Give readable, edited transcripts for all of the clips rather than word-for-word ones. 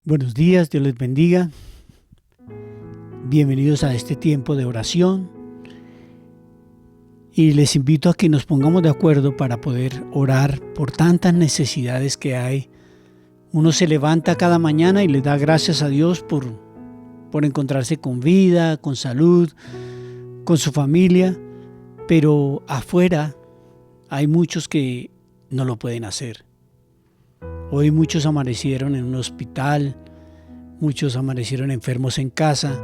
Buenos días, Dios les bendiga. Bienvenidos a este tiempo de oración. Y les invito a que nos pongamos de acuerdo para poder orar por tantas necesidades que hay. Uno se levanta cada mañana y le da gracias a Dios por encontrarse con vida, con salud, con su familia. Pero afuera hay muchos que no lo pueden hacer. Hoy muchos amanecieron en un hospital, muchos amanecieron enfermos en casa.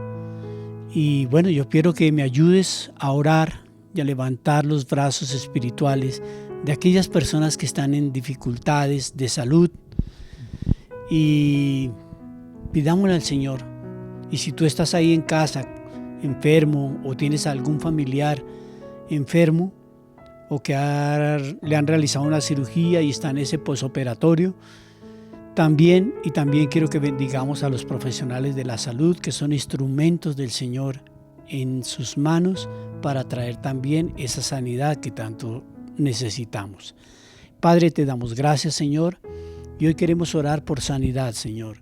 Y bueno, yo quiero que me ayudes a orar y a levantar los brazos espirituales de aquellas personas que están en dificultades de salud. Y pidámosle al Señor. Y si tú estás ahí en casa, enfermo, o tienes algún familiar enfermo, o que le han realizado una cirugía y está en ese posoperatorio, también quiero que bendigamos a los profesionales de la salud, que son instrumentos del Señor en sus manos para traer también esa sanidad que tanto necesitamos. Padre, te damos gracias, Señor, y hoy queremos orar por sanidad, Señor.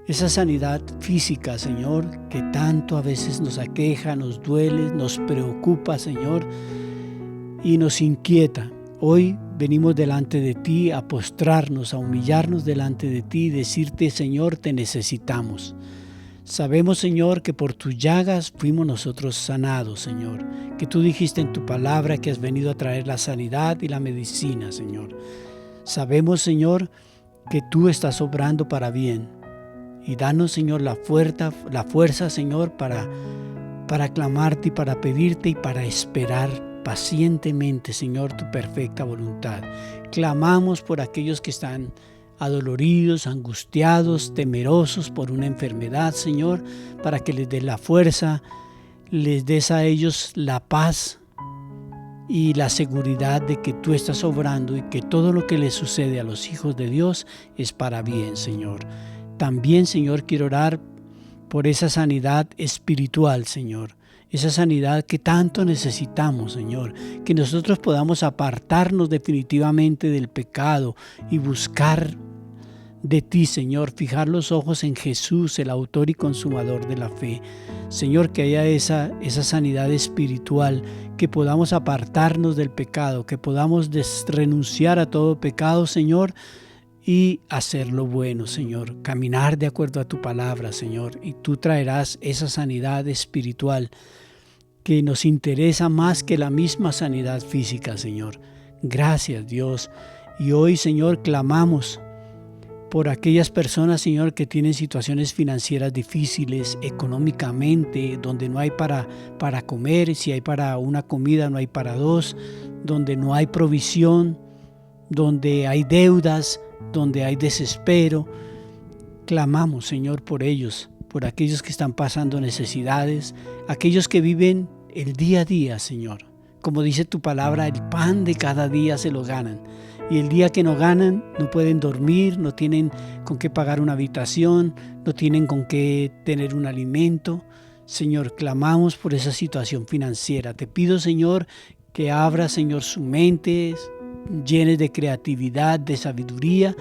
Esa sanidad física, Señor, que tanto a veces nos aqueja, nos duele, nos preocupa, Señor, y nos inquieta. Hoy venimos delante de ti a postrarnos, a humillarnos delante de ti y decirte, Señor, te necesitamos. Sabemos, Señor, que por tus llagas fuimos nosotros sanados, Señor, que tú dijiste en tu palabra que has venido a traer la sanidad y la medicina, Señor. Sabemos, Señor, que tú estás obrando para bien. Y danos, Señor, la fuerza, Señor, para clamarte y para pedirte y para esperar pacientemente, Señor, tu perfecta voluntad. Clamamos por aquellos que están adoloridos, angustiados, temerosos por una enfermedad, Señor, para que les des la fuerza, les des a ellos la paz y la seguridad de que tú estás obrando y que todo lo que les sucede a los hijos de Dios es para bien, Señor. También, Señor, quiero orar por esa sanidad espiritual, Señor. Esa sanidad que tanto necesitamos, Señor, que nosotros podamos apartarnos definitivamente del pecado y buscar de ti, Señor, fijar los ojos en Jesús, el autor y consumador de la fe. Señor, que haya esa sanidad espiritual, que podamos apartarnos del pecado, que podamos renunciar a todo pecado, Señor, y hacer lo bueno, Señor, caminar de acuerdo a tu palabra, Señor, y tú traerás esa sanidad espiritual que nos interesa más que la misma sanidad física, Señor. Gracias, Dios. Y hoy, Señor, clamamos por aquellas personas, Señor, que tienen situaciones financieras difíciles, económicamente, donde no hay para comer, si hay para una comida no hay para dos, donde no hay provisión, donde hay deudas, donde hay desespero. Clamamos, Señor, por ellos, por aquellos que están pasando necesidades, aquellos que viven el día a día, Señor. Como dice tu palabra, el pan de cada día se lo ganan. Y el día que no ganan, no pueden dormir, no tienen con qué pagar una habitación, no tienen con qué tener un alimento. Señor, clamamos por esa situación financiera. Te pido, Señor, que abra, Señor, su mente, llenes de creatividad, de sabiduría,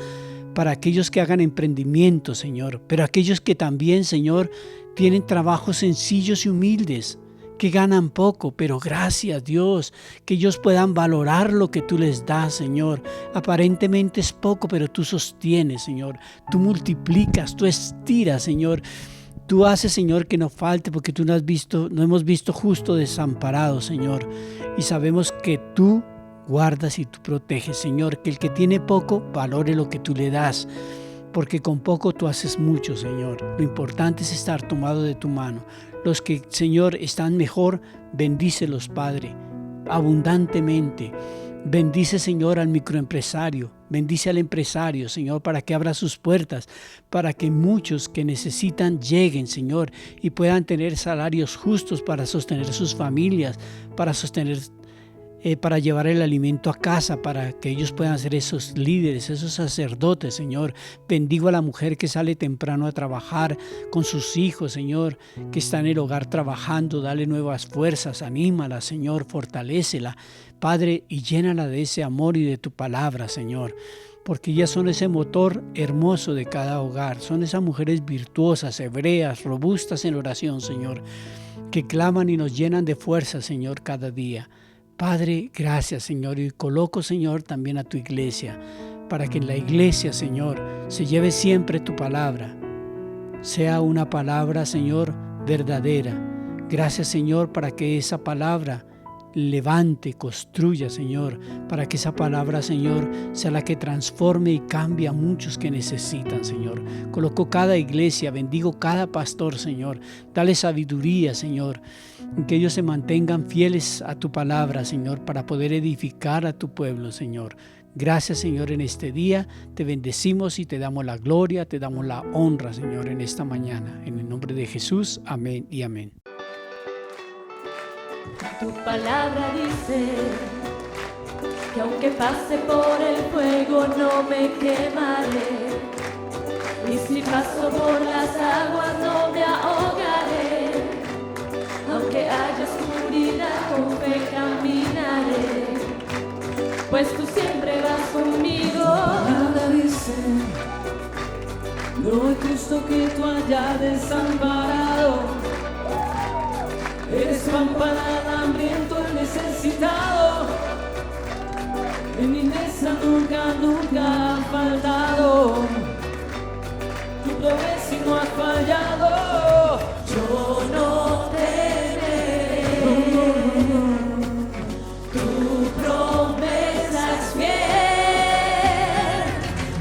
para aquellos que hagan emprendimiento, Señor, pero aquellos que también, Señor, tienen trabajos sencillos y humildes, que ganan poco, pero gracias, Dios, que ellos puedan valorar lo que tú les das, Señor. Aparentemente es poco, pero tú sostienes, Señor. Tú multiplicas, tú estiras, Señor. Tú haces, Señor, que no falte, porque tú no hemos visto justo desamparado, Señor. Y sabemos que tú guardas y tú proteges, Señor, que el que tiene poco valore lo que tú le das, porque con poco tú haces mucho, Señor. Lo importante es estar tomado de tu mano. Los que, Señor, están mejor, bendícelos, Padre, abundantemente. Bendice, Señor, al microempresario, bendice al empresario, Señor, para que abra sus puertas, para que muchos que necesitan lleguen, Señor, y puedan tener salarios justos para sostener sus familias, para llevar el alimento a casa, para que ellos puedan ser esos líderes, esos sacerdotes, Señor. Bendigo a la mujer que sale temprano a trabajar con sus hijos, Señor, que está en el hogar trabajando. Dale nuevas fuerzas, anímala, Señor, fortalécela, Padre, y llénala de ese amor y de tu palabra, Señor. porque ellas son ese motor hermoso de cada hogar, son esas mujeres virtuosas, hebreas, robustas en oración, Señor, que claman y nos llenan de fuerza, Señor, cada día. Padre, gracias, Señor, y coloco, Señor, también a tu iglesia, para que en la iglesia, Señor, se lleve siempre tu palabra, sea una palabra, Señor, verdadera. Gracias, Señor, para que esa palabra levante, construya, Señor, para que esa palabra, Señor, sea la que transforme y cambie a muchos que necesitan, Señor. Coloco cada iglesia, bendigo cada pastor, Señor. Dale sabiduría, Señor, que ellos se mantengan fieles a tu palabra, Señor, para poder edificar a tu pueblo, Señor. Gracias, Señor, en este día. Te bendecimos y te damos la gloria, te damos la honra, Señor, en esta mañana. En el nombre de Jesús, amén y amén. Tu palabra dice que aunque pase por el fuego no me quemaré, y si paso por las aguas no me ahogaré, aunque haya oscuridad con fe caminaré, pues tú siempre vas conmigo. Nada dice, no es justo que tú hayas desamparado. Eres pan para el hambriento, el necesitado. En mi mesa nunca, nunca ha faltado. Tu promesa no ha fallado. Yo no temeré, tu promesa es fiel.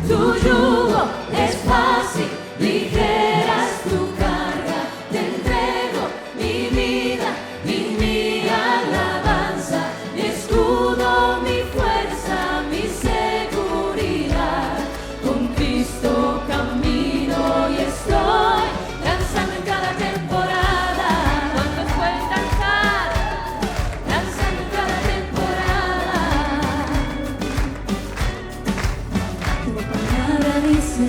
Tu yugo es fácil, ligera es tu carga. Te entrego mi vida y mi alabanza, mi escudo, mi fuerza, mi seguridad. Con Cristo camino y estoy danzando en cada temporada. ¿Cuántos pueden danzar? Danzando en cada temporada. Tu palabra dice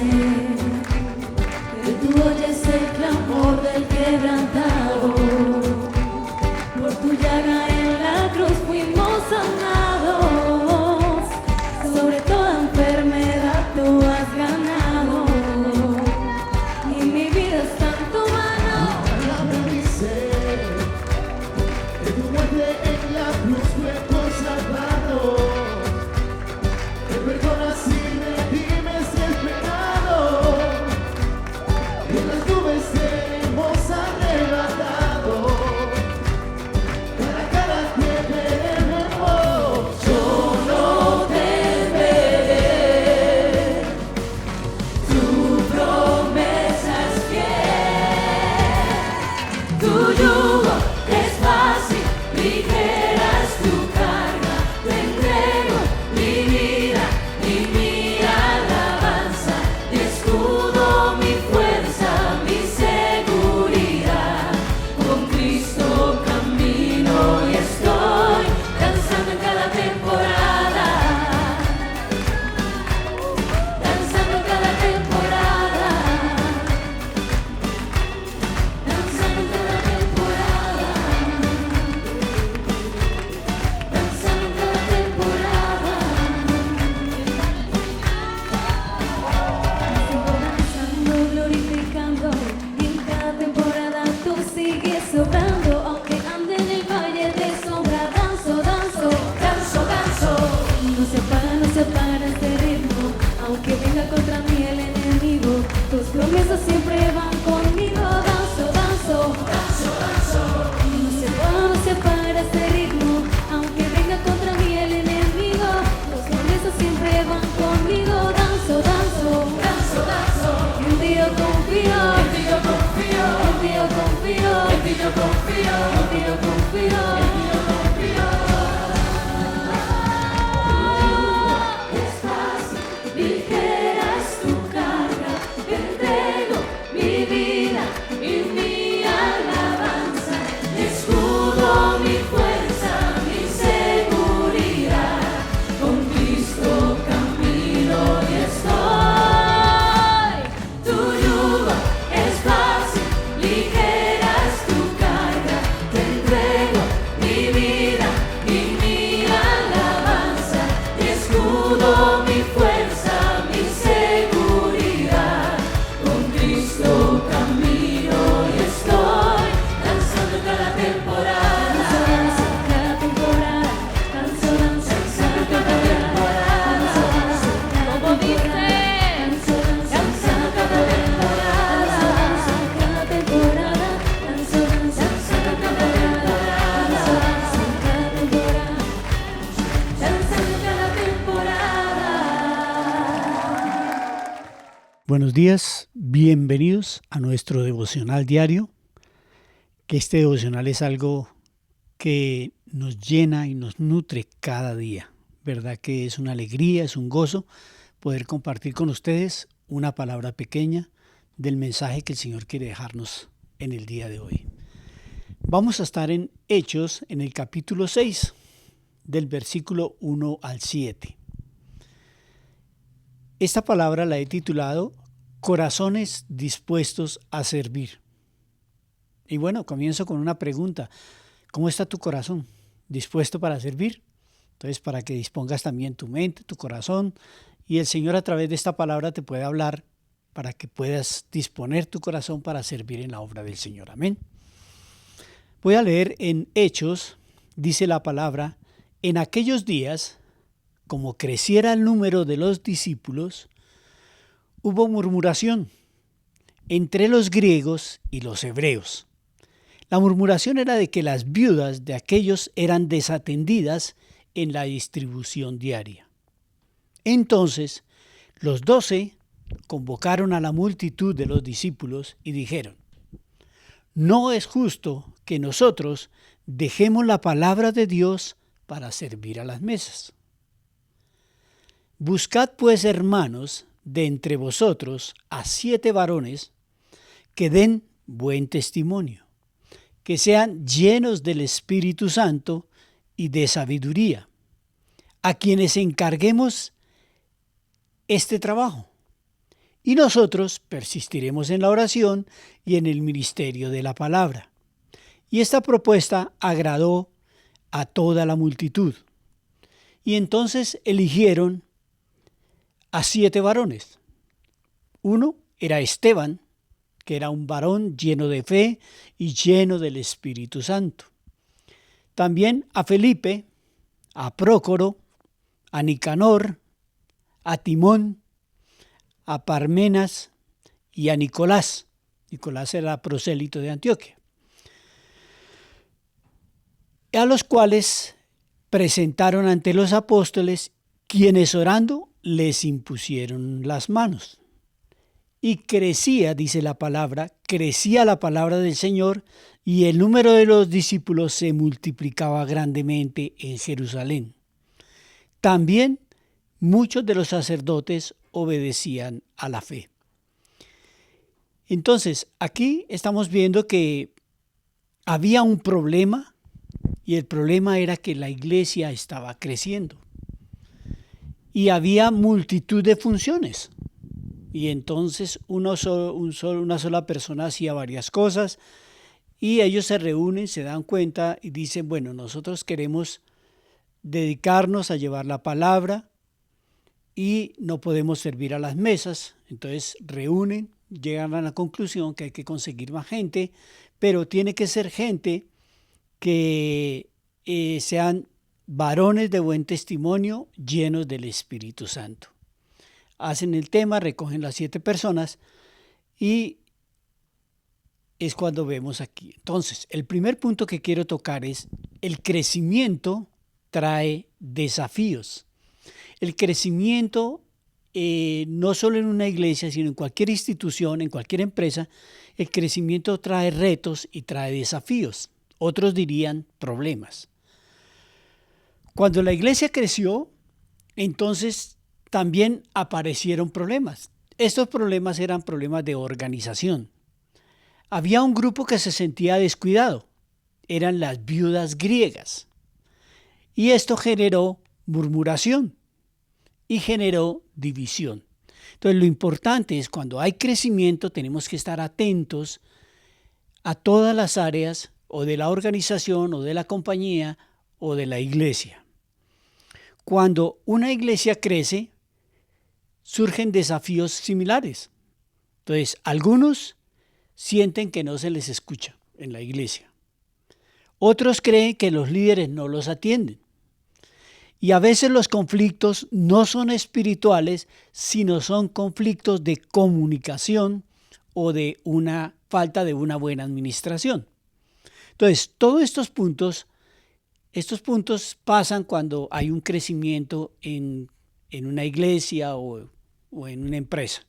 que tú oyes el clamor del quebrantado. Por tu llaga en la cruz fuimos sanados. Sobre toda enfermedad tú has ganado, y mi vida está en tu mano. La palabra dice que tu muerte en la cruz fue por salvado, que perdonas y redimes el pecado, y en las nubes te hemos arrebatado, cara a cara te veremos. Yo no temeré, tu promesa es fiel. Tu yugo es fácil, ligera es tu carga. Te entrego mi vida y mi alabanza, mi escudo, mi fuerza, mi seguridad. Con Cristo camino y estoy danzando en cada temporada. Danzando en cada temporada. Danzando en cada temporada. Danzando en cada temporada. Sigo danzando, glorificando, y en cada temporada tú sigues sobrando. Aunque ande en el valle de sombra, danzo, danzo, danzo, danzo. No se para este ritmo, aunque venga contra mí el enemigo. Tus promesas siempre van conmigo. Danzo, danzo, danzo, danzo. No se para este ritmo, aunque venga contra mí el enemigo. Tus promesas siempre van conmigo. Danzo, danzo, danzo, danzo. En ti yo confío, en ti yo confío, en ti yo confío, en ti yo confío, en ti yo confío, en ti yo confío. Es fácil, ligera es tu carga. Te entrego mi vida y mi alabanza, mi escudo, mi fuerza, mi seguridad. Con Cristo camino y estoy. Tu yugo es fácil, ligera es tu carga. Buenos días, bienvenidos a nuestro devocional diario, que este devocional es algo que nos llena y nos nutre cada día. ¿Verdad que es una alegría, es un gozo poder compartir con ustedes una palabra pequeña del mensaje que el Señor quiere dejarnos en el día de hoy? Vamos a estar en Hechos, en el capítulo 6, del versículo 1 al 7. Esta palabra la he titulado Corazones dispuestos a servir. Y bueno, comienzo con una pregunta. ¿Cómo está tu corazón? ¿Dispuesto para servir? Entonces, para que dispongas también tu mente, tu corazón, y el Señor a través de esta palabra te puede hablar para que puedas disponer tu corazón para servir en la obra del Señor. Amén. Voy a leer en Hechos, dice la palabra, en aquellos días, como creciera el número de los discípulos, hubo murmuración entre los griegos y los hebreos. La murmuración era de que las viudas de aquellos eran desatendidas en la distribución diaria. Entonces, los 12 convocaron a la multitud de los discípulos y dijeron: no es justo que nosotros dejemos la palabra de Dios para servir a las mesas. Buscad pues, hermanos, de entre vosotros a 7 varones que den buen testimonio, que sean llenos del Espíritu Santo y de sabiduría, a quienes encarguemos este trabajo. Y nosotros persistiremos en la oración y en el ministerio de la palabra. Y esta propuesta agradó a toda la multitud. Y entonces eligieron a 7 varones. Uno era Esteban, que era un varón lleno de fe y lleno del Espíritu Santo. También a Felipe, a Prócoro, a Nicanor, a Timón, a Parmenas y a Nicolás. Nicolás era prosélito de Antioquia. A los cuales presentaron ante los apóstoles, quienes orando les impusieron las manos. Y crecía, dice la palabra, crecía la palabra del Señor, y el número de los discípulos se multiplicaba grandemente en Jerusalén. También muchos de los sacerdotes obedecían a la fe. Entonces, aquí estamos viendo que había un problema, y el problema era que la iglesia estaba creciendo. Y había multitud de funciones. Y entonces una sola persona hacía varias cosas, y ellos se reúnen, se dan cuenta y dicen: bueno, nosotros queremos dedicarnos a llevar la palabra y no podemos servir a las mesas. Entonces reúnen, llegan a la conclusión que hay que conseguir más gente, pero tiene que ser gente que sean varones de buen testimonio, llenos del Espíritu Santo. Hacen el tema, recogen las 7 personas y es cuando vemos aquí. Entonces, el primer punto que quiero tocar es: el crecimiento trae desafíos. El crecimiento, no solo en una iglesia, sino en cualquier institución, en cualquier empresa, el crecimiento trae retos y trae desafíos. Otros dirían problemas. Cuando la iglesia creció, entonces también aparecieron problemas. Estos problemas eran problemas de organización. Había un grupo que se sentía descuidado. Eran las viudas griegas. Y esto generó murmuración y generó división. Entonces, lo importante es, cuando hay crecimiento, tenemos que estar atentos a todas las áreas, o de la organización, o de la compañía, o de la iglesia. Cuando una iglesia crece, surgen desafíos similares. Entonces, algunos sienten que no se les escucha en la iglesia. Otros creen que los líderes no los atienden. Y a veces los conflictos no son espirituales, sino son conflictos de comunicación o de una falta de una buena administración. Entonces, todos estos puntos pasan cuando hay un crecimiento en una iglesia o en una empresa.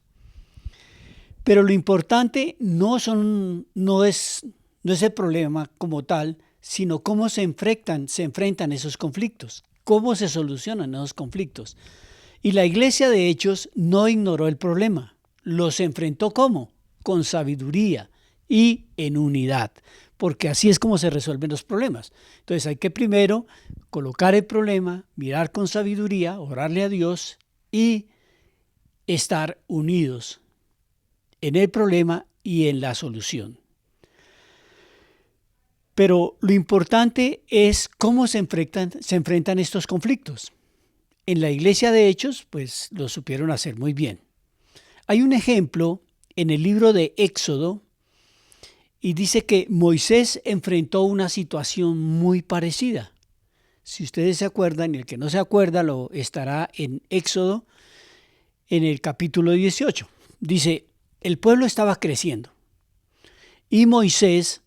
Pero lo importante no es el problema como tal, sino cómo se enfrentan esos conflictos, cómo se solucionan esos conflictos. Y la iglesia de Hechos no ignoró el problema, los enfrentó ¿cómo? Con sabiduría y en unidad, porque así es como se resuelven los problemas. Entonces hay que primero colocar el problema, mirar con sabiduría, orarle a Dios y estar unidos en el problema y en la solución. Pero lo importante es cómo se enfrentan estos conflictos. En la iglesia de Hechos, pues lo supieron hacer muy bien. Hay un ejemplo en el libro de Éxodo y dice que Moisés enfrentó una situación muy parecida. Si ustedes se acuerdan, y el que no se acuerda lo estará en Éxodo en el capítulo 18. Dice, el pueblo estaba creciendo y Moisés,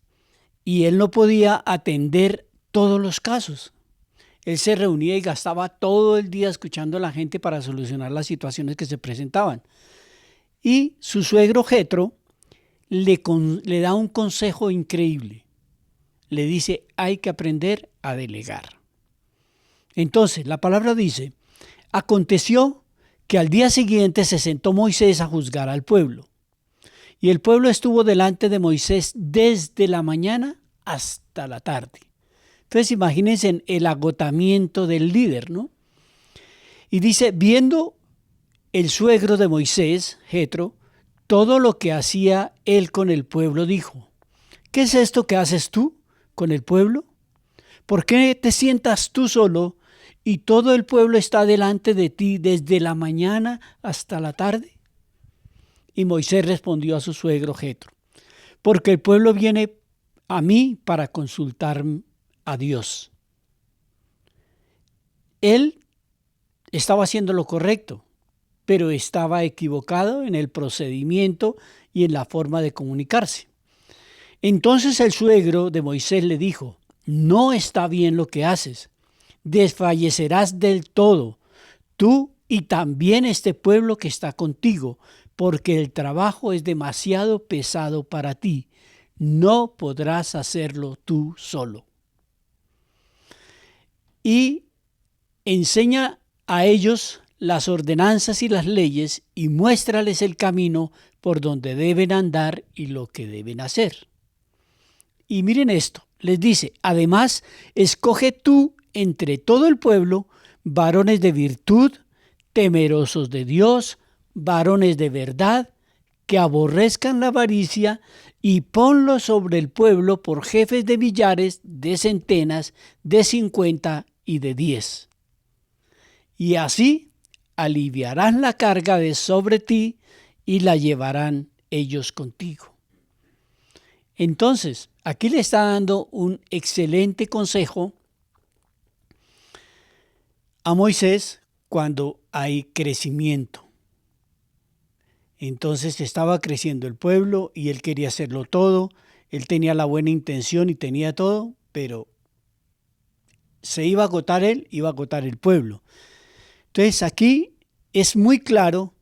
y él no podía atender todos los casos. Él se reunía y gastaba todo el día escuchando a la gente para solucionar las situaciones que se presentaban. Y su suegro Jetro le da un consejo increíble. Le dice, hay que aprender a delegar. Entonces, la palabra dice, aconteció que al día siguiente se sentó Moisés a juzgar al pueblo. Y el pueblo estuvo delante de Moisés desde la mañana hasta la tarde. Entonces imagínense el agotamiento del líder, ¿no? Y dice, viendo el suegro de Moisés, Jetro, todo lo que hacía él con el pueblo, dijo, ¿qué es esto que haces tú con el pueblo? ¿Por qué te sientas tú solo y todo el pueblo está delante de ti desde la mañana hasta la tarde? Y Moisés respondió a su suegro Jetro, porque el pueblo viene a mí para consultar a Dios. Él estaba haciendo lo correcto, pero estaba equivocado en el procedimiento y en la forma de comunicarse. Entonces el suegro de Moisés le dijo, no está bien lo que haces, desfallecerás del todo, tú y también este pueblo que está contigo, porque el trabajo es demasiado pesado para ti. No podrás hacerlo tú solo. Y enseña a ellos las ordenanzas y las leyes y muéstrales el camino por donde deben andar y lo que deben hacer. Y miren esto, les dice, además, escoge tú entre todo el pueblo varones de virtud, temerosos de Dios, varones de verdad, que aborrezcan la avaricia, y ponlos sobre el pueblo por jefes de millares, de centenas, de 50 y de 10. Y así aliviarán la carga de sobre ti y la llevarán ellos contigo. Entonces, aquí le está dando un excelente consejo a Moisés cuando hay crecimiento. Entonces estaba creciendo el pueblo y él quería hacerlo todo. Él tenía la buena intención y tenía todo, pero se iba a agotar él, iba a agotar el pueblo. Entonces aquí es muy claro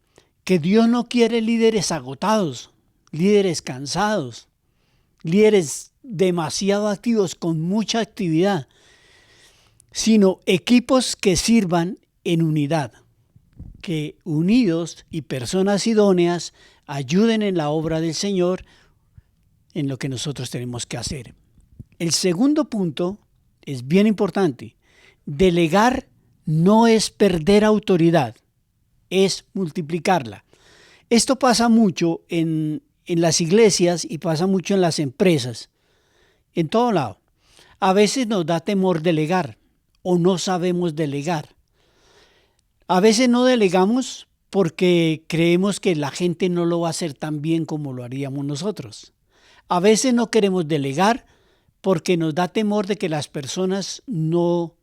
que Dios no quiere líderes agotados, líderes cansados, líderes demasiado activos, con mucha actividad, sino equipos que sirvan en unidad, que unidos y personas idóneas ayuden en la obra del Señor en lo que nosotros tenemos que hacer. El segundo punto es bien importante. Delegar no es perder autoridad, es multiplicarla. Esto pasa mucho en las iglesias y pasa mucho en las empresas, en todo lado. A veces nos da temor delegar o no sabemos delegar. A veces no delegamos porque creemos que la gente no lo va a hacer tan bien como lo haríamos nosotros. A veces no queremos delegar porque nos da temor de que las personas no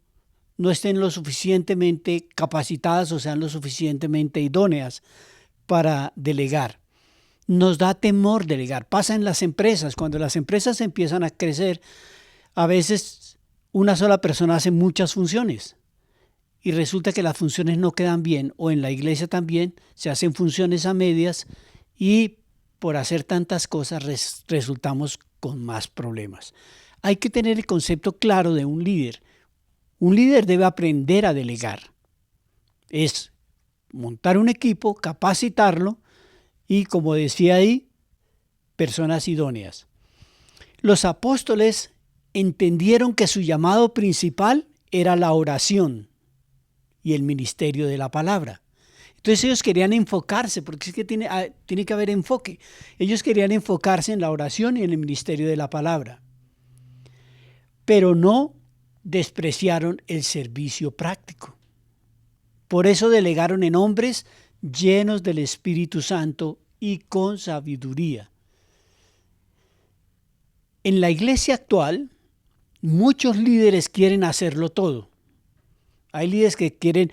estén lo suficientemente capacitadas o sean lo suficientemente idóneas para delegar. Nos da temor delegar. Pasa en las empresas. Cuando las empresas empiezan a crecer, a veces una sola persona hace muchas funciones y resulta que las funciones no quedan bien, o en la iglesia también se hacen funciones a medias y por hacer tantas cosas resultamos con más problemas. Hay que tener el concepto claro de un líder. Un líder debe aprender a delegar. Es montar un equipo, capacitarlo y, como decía ahí, personas idóneas. Los apóstoles entendieron que su llamado principal era la oración y el ministerio de la palabra. Entonces ellos querían enfocarse, porque es que tiene que haber enfoque. Ellos querían enfocarse en la oración y en el ministerio de la palabra. Pero no despreciaron el servicio práctico. Por eso delegaron en hombres llenos del Espíritu Santo y con sabiduría. En la iglesia actual, muchos líderes quieren hacerlo todo. Hay líderes que quieren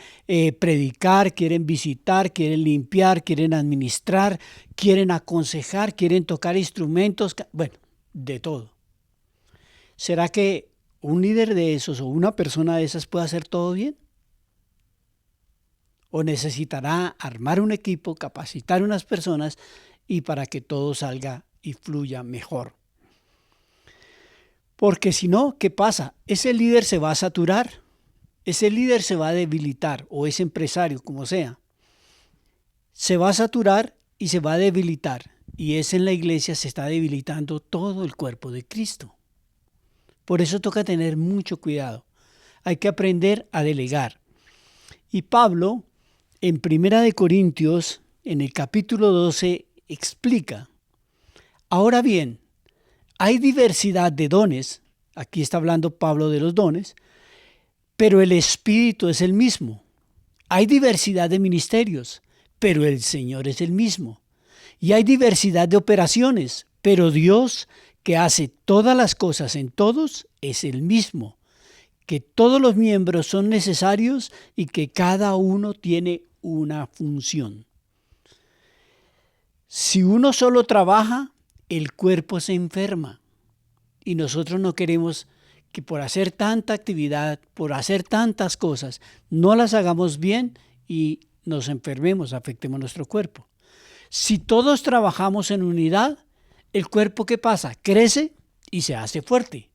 predicar, quieren visitar, quieren limpiar, quieren administrar, quieren aconsejar, quieren tocar instrumentos, bueno, de todo. ¿Será que un líder de esos o una persona de esas puede hacer todo bien? ¿O necesitará armar un equipo, capacitar unas personas y para que todo salga y fluya mejor? Porque si no, ¿qué pasa? Ese líder se va a saturar. Ese líder se va a debilitar, o ese empresario, como sea. Se va a saturar y se va a debilitar. Y en la iglesia se está debilitando todo el cuerpo de Cristo. Por eso toca tener mucho cuidado. Hay que aprender a delegar. Y Pablo, en 1 Corintios, en el capítulo 12, explica. Ahora bien, hay diversidad de dones. Aquí está hablando Pablo de los dones. Pero el Espíritu es el mismo. Hay diversidad de ministerios, pero el Señor es el mismo. Y hay diversidad de operaciones, pero Dios, que hace todas las cosas en todos, es el mismo. Que todos los miembros son necesarios y que cada uno tiene una función. Si uno solo trabaja, el cuerpo se enferma. Y nosotros no queremos que por hacer tanta actividad, por hacer tantas cosas, no las hagamos bien y nos enfermemos, afectemos nuestro cuerpo. Si todos trabajamos en unidad, el cuerpo, ¿qué pasa? Crece y se hace fuerte.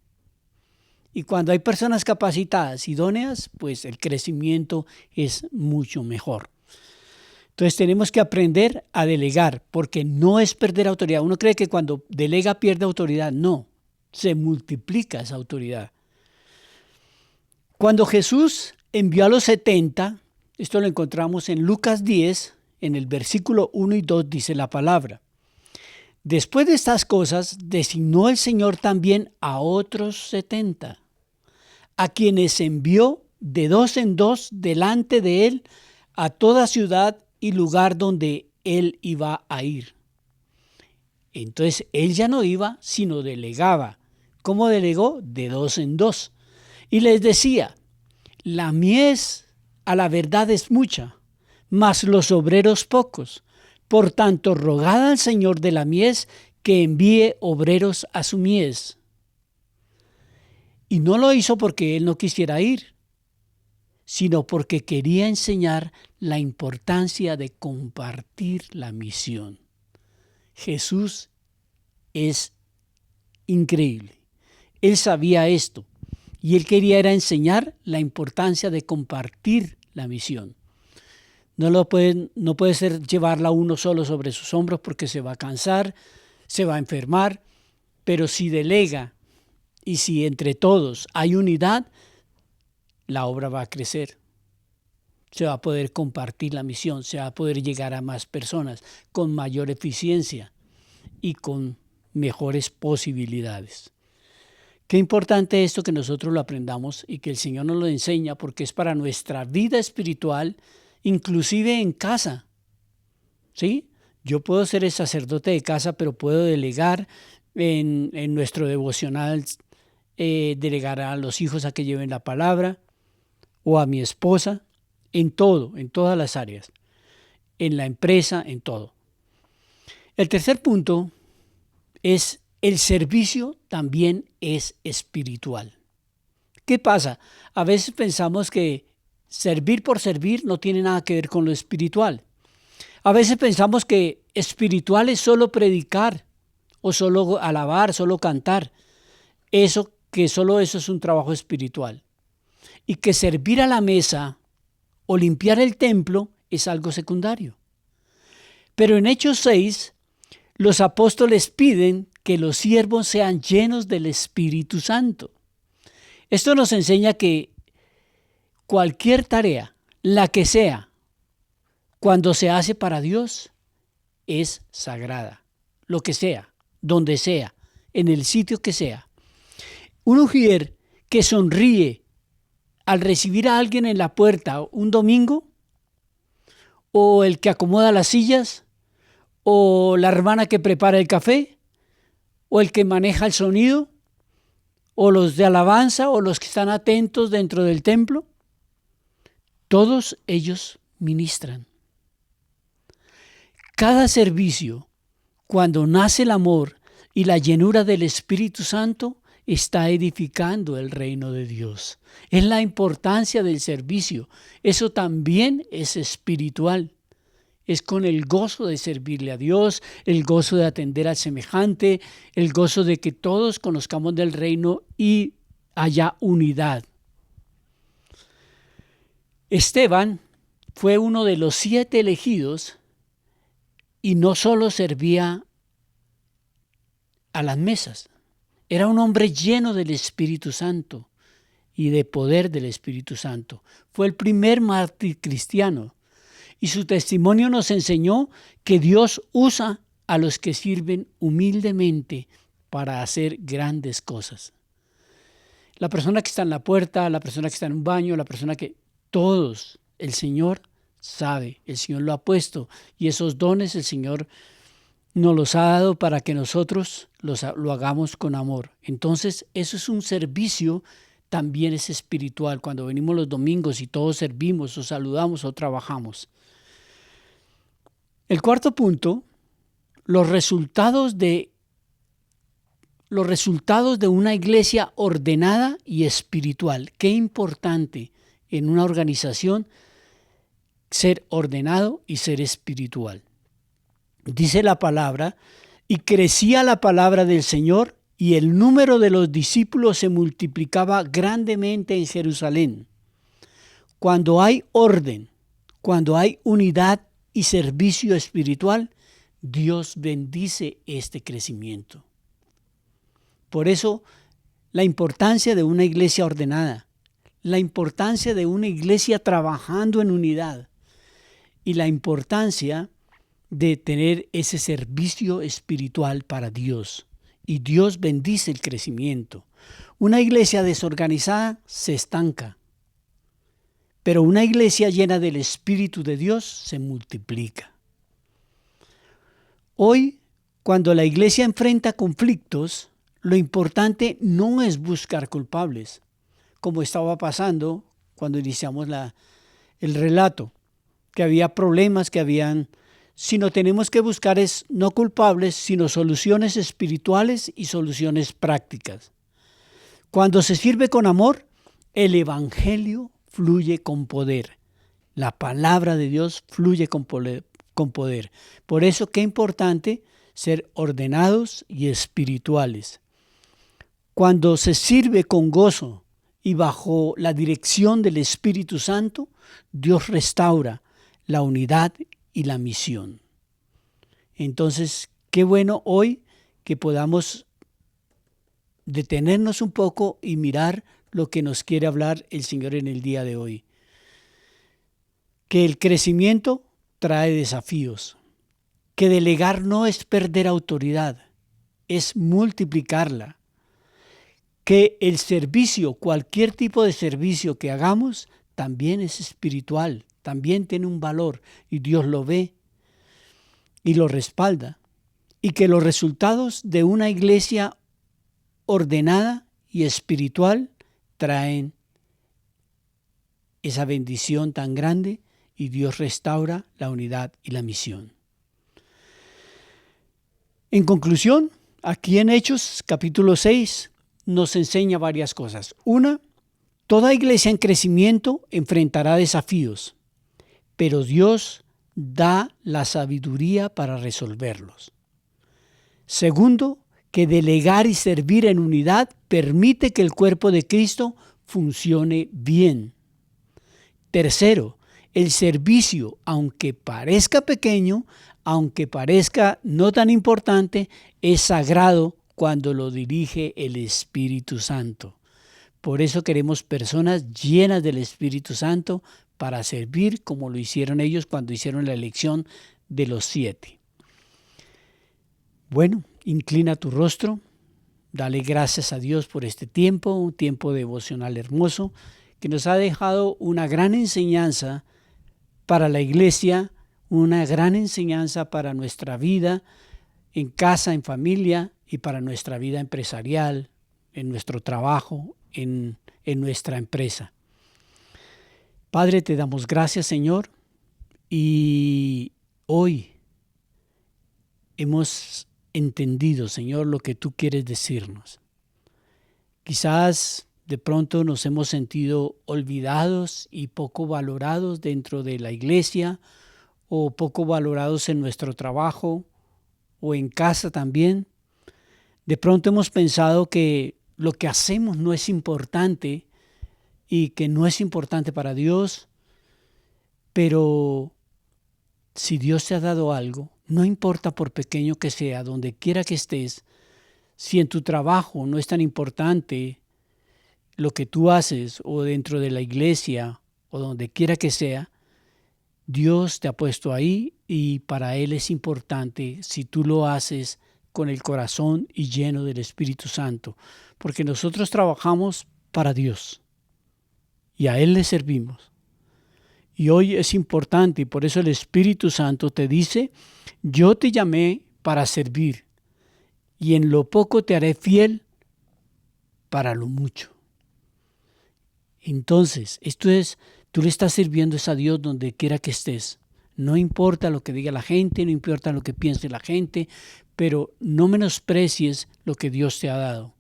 Y cuando hay personas capacitadas, idóneas, pues el crecimiento es mucho mejor. Entonces tenemos que aprender a delegar, porque no es perder autoridad. Uno cree que cuando delega pierde autoridad. No. Se multiplica esa autoridad. Cuando Jesús envió a los 70, esto lo encontramos en Lucas 10, en el versículo 1 y 2 dice la palabra. Después de estas cosas, designó el Señor también a otros 70, a quienes envió de 2 en 2 delante de él a toda ciudad y lugar donde él iba a ir. Entonces él ya no iba, sino delegaba. ¿Cómo delegó? De 2 en 2. Y les decía, la mies a la verdad es mucha, mas los obreros pocos. Por tanto, rogad al Señor de la mies que envíe obreros a su mies. Y no lo hizo porque él no quisiera ir, sino porque quería enseñar la importancia de compartir la misión. Jesús es increíble. Él sabía esto y él quería era enseñar la importancia de compartir la misión. No puede ser llevarla uno solo sobre sus hombros porque se va a cansar, se va a enfermar, pero si delega y si entre todos hay unidad, la obra va a crecer. Se va a poder compartir la misión, se va a poder llegar a más personas con mayor eficiencia y con mejores posibilidades. Qué importante esto que nosotros lo aprendamos y que el Señor nos lo enseña porque es para nuestra vida espiritual, inclusive en casa. ¿Sí? Yo puedo ser el sacerdote de casa, pero puedo delegar en nuestro devocional, delegar a los hijos a que lleven la palabra o a mi esposa, en todo, en todas las áreas, en la empresa, en todo. El tercer punto es el servicio también es espiritual. ¿Qué pasa? A veces pensamos que servir por servir no tiene nada que ver con lo espiritual. A veces pensamos que espiritual es solo predicar o solo alabar, solo cantar. Solo eso es un trabajo espiritual. Y que servir a la mesa o limpiar el templo es algo secundario. Pero en Hechos 6, los apóstoles piden que los siervos sean llenos del Espíritu Santo. Esto nos enseña que cualquier tarea, la que sea, cuando se hace para Dios, es sagrada. Lo que sea, donde sea, en el sitio que sea. Un ujier que sonríe al recibir a alguien en la puerta un domingo, o el que acomoda las sillas, o la hermana que prepara el café, o el que maneja el sonido, o los de alabanza, o los que están atentos dentro del templo, todos ellos ministran. Cada servicio, cuando nace el amor y la llenura del Espíritu Santo, está edificando el reino de Dios. Es la importancia del servicio. Eso también es espiritual. Es con el gozo de servirle a Dios, el gozo de atender al semejante, el gozo de que todos conozcamos del reino y haya unidad. Esteban fue uno de los 7 elegidos y no solo servía a las mesas. Era un hombre lleno del Espíritu Santo y de poder del Espíritu Santo. Fue el primer mártir cristiano y su testimonio nos enseñó que Dios usa a los que sirven humildemente para hacer grandes cosas. La persona que está en la puerta, la persona que está en un baño, la persona que... Todos, el Señor sabe, el Señor lo ha puesto y esos dones el Señor nos los ha dado para que nosotros lo hagamos con amor. Entonces, eso es un servicio, también es espiritual. Cuando venimos los domingos y todos servimos o saludamos o trabajamos. El cuarto punto, los resultados de una iglesia ordenada y espiritual. Qué importante en una organización ser ordenado y ser espiritual. Dice la palabra, y crecía la palabra del Señor y el número de los discípulos se multiplicaba grandemente en Jerusalén. Cuando hay orden, cuando hay unidad y servicio espiritual, Dios bendice este crecimiento. Por eso, la importancia de una iglesia ordenada, la importancia de una iglesia trabajando en unidad y la importancia de tener ese servicio espiritual para Dios. Y Dios bendice el crecimiento. Una iglesia desorganizada se estanca, pero una iglesia llena del Espíritu de Dios se multiplica. Hoy, cuando la iglesia enfrenta conflictos, lo importante no es buscar culpables, como estaba pasando cuando iniciamos el relato, que había problemas, sino tenemos que buscar no culpables, sino soluciones espirituales y soluciones prácticas. Cuando se sirve con amor, el evangelio fluye con poder. La palabra de Dios fluye con poder. Por eso, qué importante ser ordenados y espirituales. Cuando se sirve con gozo y bajo la dirección del Espíritu Santo, Dios restaura la unidad y la misión. Entonces, qué bueno hoy que podamos detenernos un poco y mirar lo que nos quiere hablar el Señor en el día de hoy. Que el crecimiento trae desafíos, que delegar no es perder autoridad, es multiplicarla. Que el servicio, cualquier tipo de servicio que hagamos, también es espiritual, también tiene un valor y Dios lo ve y lo respalda. Y que los resultados de una iglesia ordenada y espiritual traen esa bendición tan grande y Dios restaura la unidad y la misión. En conclusión, aquí en Hechos capítulo 6 nos enseña varias cosas. Una, toda iglesia en crecimiento enfrentará desafíos, pero Dios da la sabiduría para resolverlos. Segundo, que delegar y servir en unidad permite que el cuerpo de Cristo funcione bien. Tercero, el servicio, aunque parezca pequeño, aunque parezca no tan importante, es sagrado cuando lo dirige el Espíritu Santo. Por eso queremos personas llenas del Espíritu Santo para servir como lo hicieron ellos cuando hicieron la elección de los 7. Bueno, inclina tu rostro, dale gracias a Dios por este tiempo, un tiempo devocional hermoso que nos ha dejado una gran enseñanza para la iglesia, una gran enseñanza para nuestra vida en casa, en familia y para nuestra vida empresarial, en nuestro trabajo, en nuestra empresa. Padre, te damos gracias, Señor, y hoy hemos entendido, Señor, lo que tú quieres decirnos. Quizás de pronto nos hemos sentido olvidados y poco valorados dentro de la iglesia o poco valorados en nuestro trabajo o en casa también. De pronto hemos pensado que lo que hacemos no es importante y que no es importante para Dios, pero si Dios te ha dado algo, no importa por pequeño que sea, donde quiera que estés, si en tu trabajo no es tan importante lo que tú haces o dentro de la iglesia o donde quiera que sea, Dios te ha puesto ahí y para Él es importante si tú lo haces con el corazón y lleno del Espíritu Santo, porque nosotros trabajamos para Dios y a Él le servimos. Y hoy es importante y por eso el Espíritu Santo te dice, yo te llamé para servir y en lo poco te haré fiel para lo mucho. Entonces, esto es, tú le estás sirviendo a Dios donde quiera que estés. No importa lo que diga la gente, no importa lo que piense la gente, pero no menosprecies lo que Dios te ha dado.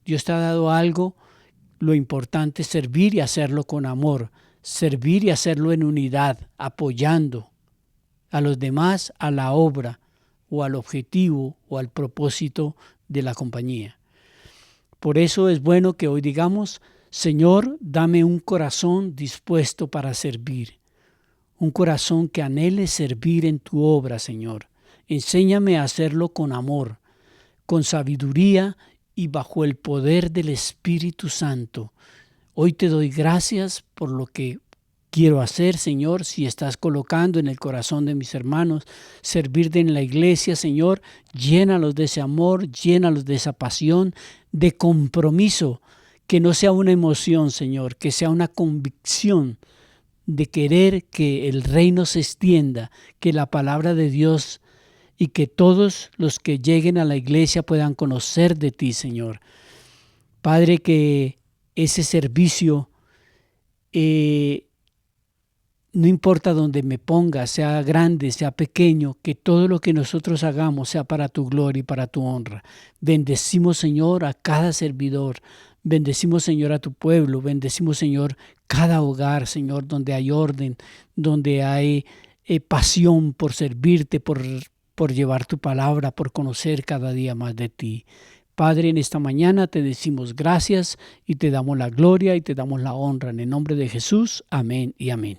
Dios te ha dado algo, lo importante es servir y hacerlo con amor, servir y hacerlo en unidad, apoyando a los demás a la obra o al objetivo o al propósito de la compañía. Por eso es bueno que hoy digamos, Señor, dame un corazón dispuesto para servir, un corazón que anhele servir en tu obra, Señor. Enséñame a hacerlo con amor, con sabiduría y bajo el poder del Espíritu Santo. Hoy te doy gracias por lo que quiero hacer, Señor, si estás colocando en el corazón de mis hermanos, servirte en la iglesia, Señor, llénalos de ese amor, llénalos de esa pasión, de compromiso, que no sea una emoción, Señor, que sea una convicción de querer que el reino se extienda, que la palabra de Dios y que todos los que lleguen a la iglesia puedan conocer de ti, Señor. Padre, que ese servicio, no importa dónde me ponga, sea grande, sea pequeño, que todo lo que nosotros hagamos sea para tu gloria y para tu honra. Bendecimos, Señor, a cada servidor. Bendecimos, Señor, a tu pueblo. Bendecimos, Señor, cada hogar, Señor, donde hay orden, donde hay pasión por servirte, por llevar tu palabra, por conocer cada día más de ti. Padre, en esta mañana te decimos gracias y te damos la gloria y te damos la honra. En el nombre de Jesús, amén y amén.